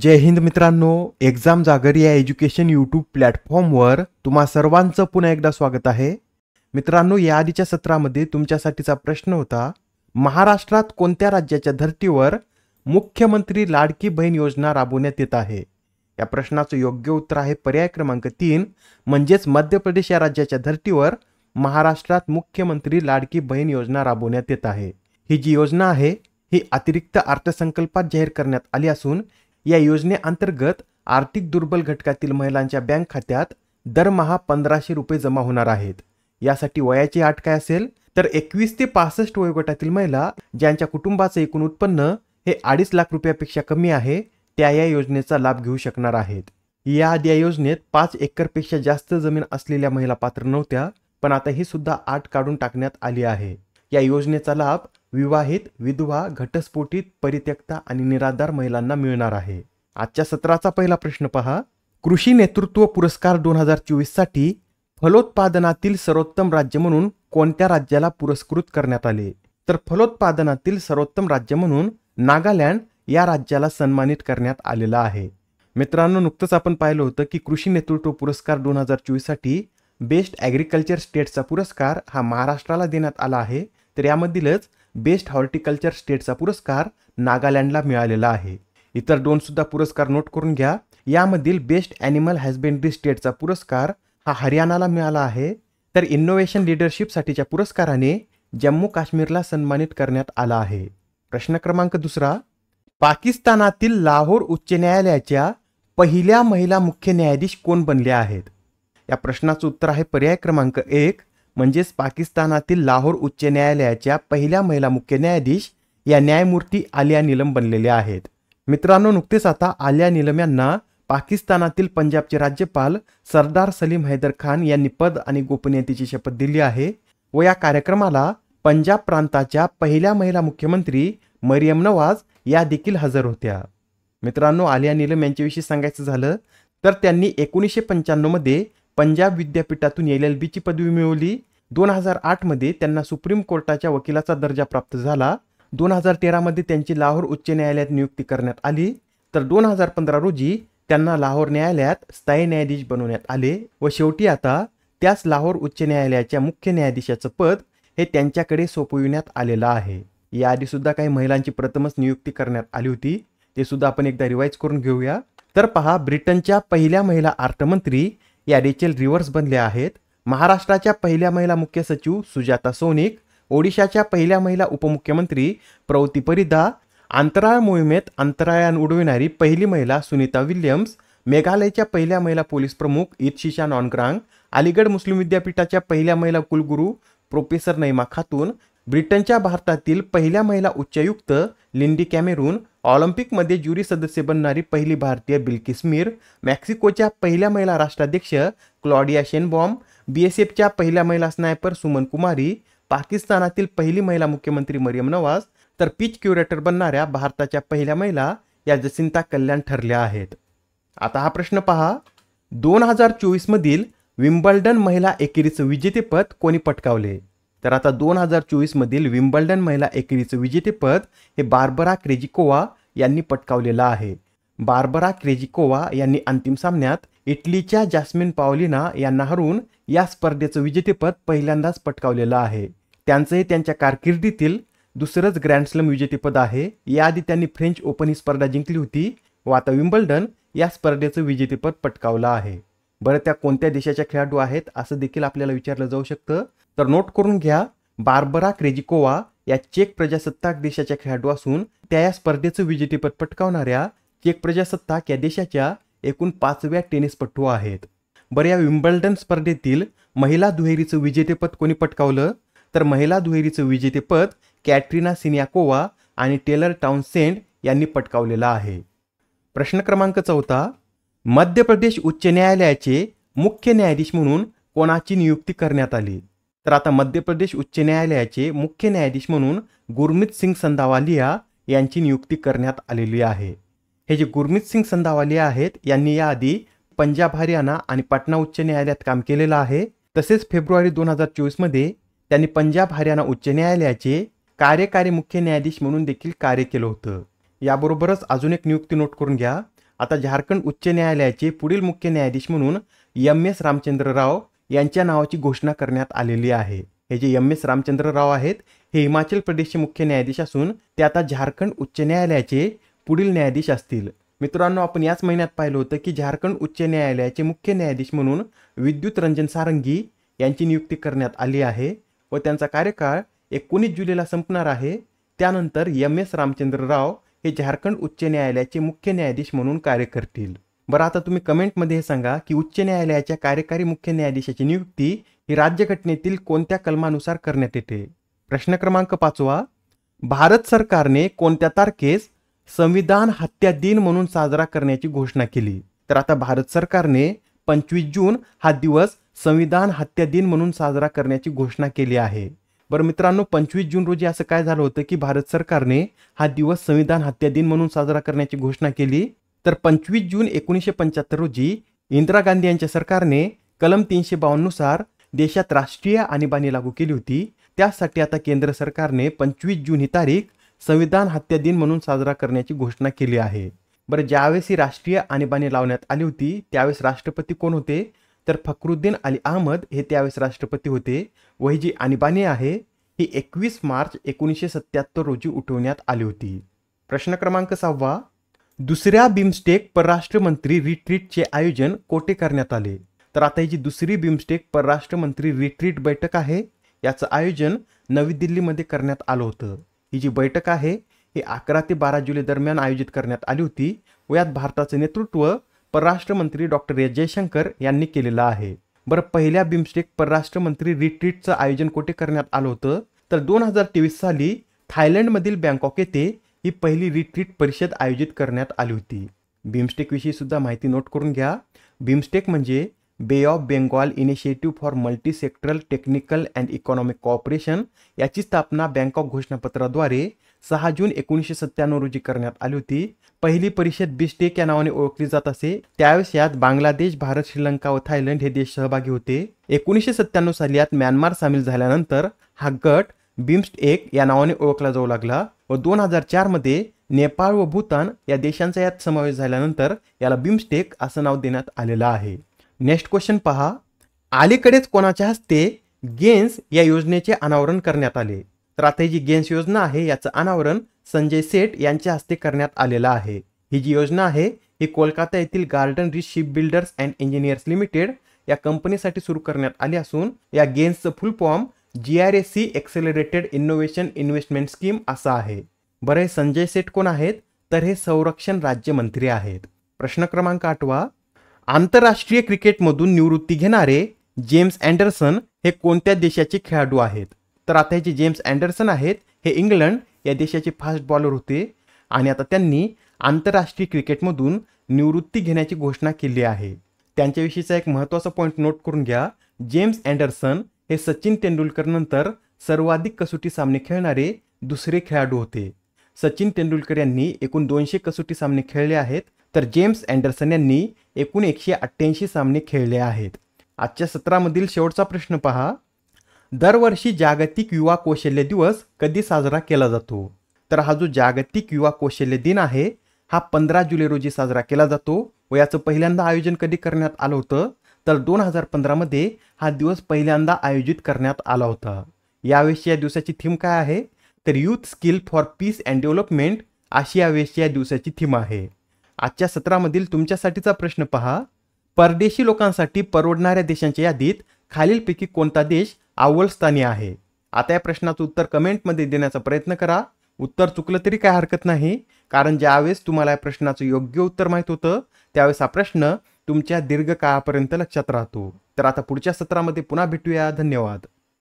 जय हिंद मित्रांनो, एक्झाम जागर या एज्युकेशन यूट्यूब प्लॅटफॉर्मवर तुम्हा सर्वांचं पुन्हा एकदा स्वागत आहे. मित्रांनो, या आधीच्या सत्रामध्ये तुमच्यासाठीचा प्रश्न होता, महाराष्ट्रात कोणत्या राज्याच्या धर्तीवर मुख्यमंत्री लाडकी बहीण योजना राबवण्यात येत आहे? या प्रश्नाचं योग्य उत्तर आहे पर्याय क्रमांक 3, म्हणजेच मध्य प्रदेश या राज्याच्या धर्तीवर महाराष्ट्रात मुख्यमंत्री लाडकी बहीण योजना राबवण्यात येत आहे. ही जी योजना आहे ही अतिरिक्त अर्थसंकल्पात जाहीर करण्यात आली असून या योजनेअंतर्गत आर्थिक दुर्बल घटकातील महिलांच्या बँक खात्यात दरमहा 1500 रुपये जमा होणार आहेत. यासाठी वयाची अट काय असेल तर 21 ते 65 वयोगटातील महिला ज्यांच्या कुटुंबाचे एकूण उत्पन्न हे 2.5 लाख रुपयापेक्षा कमी आहे त्या या योजनेचा लाभ घेऊ शकणार आहेत. याआधी या योजनेत 5 एकरपेक्षा जास्त जमीन असलेल्या महिला पात्र नव्हत्या, पण आता ही सुद्धा अट काढून टाकण्यात आली आहे. या योजनेचा लाभ विवाहित, विधवा, घटस्फोटित, परित्यक्ता आणि निराधार महिलांना मिळणार आहे. आजच्या सत्राचा पहिला प्रश्न पहा. कृषी नेतृत्व पुरस्कार 2024 साठी फलोत्पादनातील सर्वोत्तम राज्य म्हणून कोणत्या राज्याला पुरस्कृत करण्यात आले? तर फलोत्पादनातील सर्वोत्तम राज्य म्हणून नागालँड या राज्याला सन्मानित करण्यात आलेला आहे. मित्रांनो, नुकतंच आपण पाहिलं होतं की कृषी नेतृत्व पुरस्कार 2024 साठी बेस्ट ॲग्रिकल्चर स्टेटचा पुरस्कार हा महाराष्ट्राला देण्यात आला आहे, तर यामधीलच बेस्ट हॉर्टिकल्चर स्टेटचा पुरस्कार नागालँडला मिळालेला आहे. इतर दोन सुद्धा पुरस्कार नोट करून घ्या. यामधील बेस्ट ॲनिमल हॅजबेंड्री स्टेटचा पुरस्कार हा हरियाणाला मिळाला आहे, तर इनोव्हेशन लीडरशिपसाठीच्या पुरस्काराने जम्मू काश्मीरला सन्मानित करण्यात आला आहे. प्रश्न क्रमांक 2, पाकिस्तानातील लाहोर उच्च न्यायालयाच्या पहिल्या महिला मुख्य न्यायाधीश कोण बनल्या आहेत? या प्रश्नाचं उत्तर आहे पर्याय क्रमांक 1, म्हणजेच पाकिस्तानातील लाहोर उच्च न्यायालयाच्या पहिल्या महिला मुख्य न्यायाधीश या न्यायमूर्ती आलिया नीलम बनलेल्या आहेत. मित्रांनो, नुकतेच आता आलिया नीलम यांना पाकिस्तानातील पंजाबचे राज्यपाल सरदार सलीम हैदर खान यांनी पद आणि गोपनीयतेची शपथ दिली आहे व या कार्यक्रमाला पंजाब प्रांताच्या पहिल्या महिला मुख्यमंत्री मरियम नवाज या देखील हजर होत्या. मित्रांनो, आलिया नीलम यांच्याविषयी सांगायचं झालं तर त्यांनी 1995 मध्ये पंजाब विद्यापीठातून LLB ची पदवी मिळवली. 2008 मध्ये त्यांना सुप्रीम कोर्टाच्या वकिलाचा दर्जा प्राप्त झाला. 2013 मध्ये त्यांची लाहोर उच्च न्यायालयात नियुक्ती करण्यात आली, तर 2015 रोजी त्यांना लाहोर न्यायालयात स्थायी न्यायाधीश बनवण्यात आले व शेवटी आता त्याच लाहोर उच्च न्यायालयाच्या मुख्य न्यायाधीशाचं पद हे त्यांच्याकडे सोपविण्यात आलेलं आहे. याआधी सुद्धा काही महिलांची प्रथमच नियुक्ती करण्यात आली होती, ते सुद्धा आपण एकदा रिवाइज करून घेऊया. तर पहा, ब्रिटनच्या पहिल्या महिला अर्थमंत्री या रेचेल रिव्हर्स बनल्या आहेत. महाराष्ट्राच्या पहिल्या महिला मुख्य सचिव सुजाता सोनिक, ओडिशाच्या पहिल्या महिला उपमुख्यमंत्री प्रवती परिदा, अंतराळ मोहिमेत अंतराळयान उडविणारी पहिली महिला सुनीता विल्यम्स, मेघालयच्या पहिल्या महिला पोलीस प्रमुख इत्शिशा नॉनग्रांग, अलीगड मुस्लिम विद्यापीठाच्या पहिल्या महिला कुलगुरू प्रोफेसर नईमा खातून, ब्रिटनच्या भारतातील पहिल्या महिला उच्चायुक्त लिंडी कॅमेरून, ऑलिम्पिकमध्ये ज्युरी सदस्य बनणारी पहिली भारतीय बिल्किस मीर, मेक्सिकोच्या पहिल्या महिला राष्ट्राध्यक्ष क्लॉडिया शेनबॉम, BSFच्या पहिल्या महिला स्नायपर सुमन कुमारी, पाकिस्तानातील पहिली महिला मुख्यमंत्री मरियम नवाज, तर पीच क्युरेटर बनणाऱ्या भारताच्या पहिल्या महिला या जसिंता कल्याण ठरल्या आहेत. आता हा प्रश्न पहा, 2024 मधील विम्बल्डन महिला एकेरीचं विजेतेपद कोणी पटकावले? तर आता 2024 मधील विम्बल्डन महिला एकेरीचं विजेतेपद हे बार्बरा क्रेजिकोवा यांनी पटकावलेलं आहे. बार्बरा क्रेजिकोवा यांनी अंतिम सामन्यात इटलीच्या जास्मिन पावलिना यांना हरवून या स्पर्धेचं विजेतेपद पहिल्यांदाच पटकावलेलं आहे. त्यांचं हे त्यांच्या कारकिर्दीतील दुसरंच ग्रँडस्लॅम विजेतेपद आहे. याआधी त्यांनी फ्रेंच ओपन ही स्पर्धा जिंकली होती व आता विम्बल्डन या स्पर्धेचं विजेतेपद पटकावलं आहे. बरं, त्या कोणत्या देशाच्या खेळाडू आहेत असं देखील आपल्याला विचारलं जाऊ शकतं, तर नोट करून घ्या. बार्बरा क्रेजिकोवा या चेक प्रजासत्ताक देशाच्या खेळाडू असून त्या या स्पर्धेचं विजेतेपद पटकावणाऱ्या चेक प्रजासत्ताक या देशाच्या एकूण 5व्या टेनिसपटू आहेत. बरं, या विम्बल्डन स्पर्धेतील महिला दुहेरीचं विजेतेपद कोणी पटकावलं? तर महिला दुहेरीचं विजेतेपद कॅटरीना सिनियाकोवा आणि टेलर टाउनसेंड यांनी पटकावलेलं आहे. प्रश्न क्रमांक 4, मध्य प्रदेश उच्च न्यायालयाचे मुख्य न्यायाधीश म्हणून कोणाची नियुक्ती करण्यात आली? तर आता मध्य प्रदेश उच्च न्यायालयाचे मुख्य न्यायाधीश म्हणून गुरमीत सिंग संधावालिया यांची नियुक्ती करण्यात आलेली आहे. हे जे गुरमीत सिंग संधावालिया आहेत यांनी याआधी पंजाब, हरियाणा आणि पाटणा उच्च न्यायालयात काम केलेलं आहे. तसेच फेब्रुवारी 2024 मध्ये त्यांनी पंजाब, हरियाणा उच्च न्यायालयाचे कार्यकारी मुख्य न्यायाधीश म्हणून देखील कार्य केलं होतं. याबरोबरच अजून एक नियुक्ती नोट करून घ्या. आता झारखंड उच्च न्यायालयाचे पुढील मुख्य न्यायाधीश म्हणून एम.एस. रामचंद्र राव यांच्या नावाची घोषणा करण्यात आलेली आहे. हे जे एम.एस. रामचंद्र राव आहेत हे हिमाचल प्रदेशचे मुख्य न्यायाधीश असून ते आता झारखंड उच्च न्यायालयाचे पुढील न्यायाधीश असतील. मित्रांनो, आपण याच महिन्यात पाहिलं होतं की झारखंड उच्च न्यायालयाचे मुख्य न्यायाधीश म्हणून विद्युत रंजन सारंगी यांची नियुक्ती करण्यात आली आहे व त्यांचा कार्यकाळ 19 जुलैला संपणार आहे. त्यानंतर एम.एस. रामचंद्र राव हे झारखंड उच्च न्यायालयाचे मुख्य न्यायाधीश म्हणून कार्य करतील. बरं, आता तुम्ही कमेंटमध्ये हे सांगा की उच्च न्यायालयाच्या कार्यकारी मुख्य न्यायाधीशाची नियुक्ती ही राज्यघटनेतील कोणत्या कलमानुसार करण्यात येते. प्रश्न क्रमांक 5, भारत सरकारने कोणत्या तारखेस संविधान हत्या दिन म्हणून साजरा करण्याची घोषणा केली. तर आता भारत सरकारने 25 जून हा दिवस संविधान हत्या दिन म्हणून साजरा करण्याची घोषणा केली आहे. बरं मित्रांनो, 25 जून रोजी असं काय झालं होतं की भारत सरकारने हा दिवस संविधान हत्या दिन म्हणून साजरा करण्याची घोषणा केली. तर 25 जून 1975 रोजी इंदिरा गांधी यांच्या सरकारने कलम 352 नुसार देशात राष्ट्रीय आणीबाणी लागू केली होती. त्यासाठी आता केंद्र सरकारने 25 जून ही तारीख संविधान हत्या दिन म्हणून साजरा करण्याची घोषणा केली आहे. बरं, ज्यावेळेस ही राष्ट्रीय आणीबाणी लावण्यात आली होती त्यावेळेस राष्ट्रपती कोण होते, तर फखरुद्दीन अली अहमद हे त्यावेळेस राष्ट्रपती होते व ही जी आणीबाणी आहे ही 21 मार्च 1977 रोजी उठवण्यात आली होती. प्रश्न क्रमांक 6, दुसऱ्या बिमस्टेक परराष्ट्र मंत्री रिट्रीटचे आयोजन कोठे करण्यात आले. तर आता ही जी दुसरी बिमस्टेक परराष्ट्र मंत्री रिट्रीट बैठक आहे याचं आयोजन नवी दिल्लीमध्ये करण्यात आलं होतं. ही जी बैठक आहे ही 11 ते 12 जुलै दरम्यान आयोजित करण्यात आली होती व यात भारताचे नेतृत्व परराष्ट्र मंत्री डॉक्टर एस जयशंकर यांनी केलेलं आहे. बरं, पहिल्या बिमस्टेक परराष्ट्र मंत्री रिट्रीटचं आयोजन कुठे करण्यात आलं होतं, तर 2023 साली थायलंडमधील बँकॉक येथे ही पहिली रिट्रीट परिषद आयोजित करण्यात आली होती. बिमस्टेक विषयी सुद्धा माहिती नोट करून घ्या. बिमस्टेक म्हणजे bay of Bengal initiative for multi sectoral technical and economic cooperation याची स्थापना बँकॉक घोषणापत्राद्वारे 6 जून 1997 रोजी करण्यात आली होती. पहिली परिषद बिस्टेक या नावाने ओळखली जात असे. त्यावेळेस यात बांगलादेश, भारत, श्रीलंका व थायलंड हे देश सहभागी होते. 1997 साली यात म्यानमार सामील झाल्यानंतर हा गट बिम्स्टेक या नावाने ओळखला जाऊ लागला व 2004 मध्ये नेपाळ व भूतान या देशांचा यात समावेश झाल्यानंतर याला बिम्स्टेक असं नाव देण्यात आलेलं आहे. नेक्स्ट क्वेश्चन पहा, अलीकडेच कोणाच्या हस्ते गेन्स या योजनेचे अनावरण करण्यात आले. तर आता ही जी गेन्स योजना आहे याचं अनावरण संजय सेठ यांच्या हस्ते करण्यात आलेलं आहे. ही जी योजना आहे ही कोलकाता येथील Garden Reach Ship Builders and Engineers Limited या कंपनीसाठी सुरू करण्यात आली असून या गेन्सचं full form GRSC accelerated innovation investment scheme असं आहे. बरं, हे संजय सेठ कोण आहेत, तर हे संरक्षण राज्यमंत्री आहेत. प्रश्न क्रमांक 8, आंतरराष्ट्रीय क्रिकेटमधून निवृत्ती घेणारे जेम्स अँडरसन हे कोणत्या देशाचे खेळाडू आहेत. तर आता हे जे जेम्स अँडरसन आहेत हे इंग्लंड या देशाचे फास्ट बॉलर होते आणि आता त्यांनी आंतरराष्ट्रीय क्रिकेटमधून निवृत्ती घेण्याची घोषणा केली आहे. त्यांच्याविषयीचा एक महत्त्वाचा पॉईंट नोट करून घ्या. जेम्स अँडरसन हे सचिन तेंडुलकर नंतर सर्वाधिक कसोटी सामने खेळणारे दुसरे खेळाडू होते. सचिन तेंडुलकर यांनी एकूण 200 कसोटी सामने खेळले आहेत तर जेम्स अँडरसन यांनी एकूण 188 सामने खेळले आहेत. आजच्या सत्रामधील शेवटचा प्रश्न पहा, दरवर्षी जागतिक युवा कौशल्य दिवस कधी साजरा केला जातो. तर हा जो जागतिक युवा कौशल्य दिन आहे हा 15 जुलै रोजी साजरा केला जातो व याचं पहिल्यांदा आयोजन कधी करण्यात आलं होतं, तर 2015 मध्ये हा दिवस पहिल्यांदा आयोजित करण्यात आला होता. यावेळेस या दिवसाची थीम काय आहे, तर youth skill for peace and development अशी यावेळेस या दिवसाची थीम आहे. आजच्या सत्रामधील तुमच्यासाठीचा प्रश्न पहा, परदेशी लोकांसाठी परवडणाऱ्या देशांच्या यादीत खालीलपैकी कोणता देश अव्वल स्थानी आहे. आता या प्रश्नाचं उत्तर कमेंटमध्ये देण्याचा प्रयत्न करा. उत्तर चुकलं तरी काय हरकत नाही, कारण ज्यावेळेस तुम्हाला या प्रश्नाचं योग्य उत्तर माहित होतं त्यावेळेस हा प्रश्न तुमच्या दीर्घकाळापर्यंत लक्षात राहतो. तर आता पुढच्या सत्रामध्ये पुन्हा भेटूया. धन्यवाद.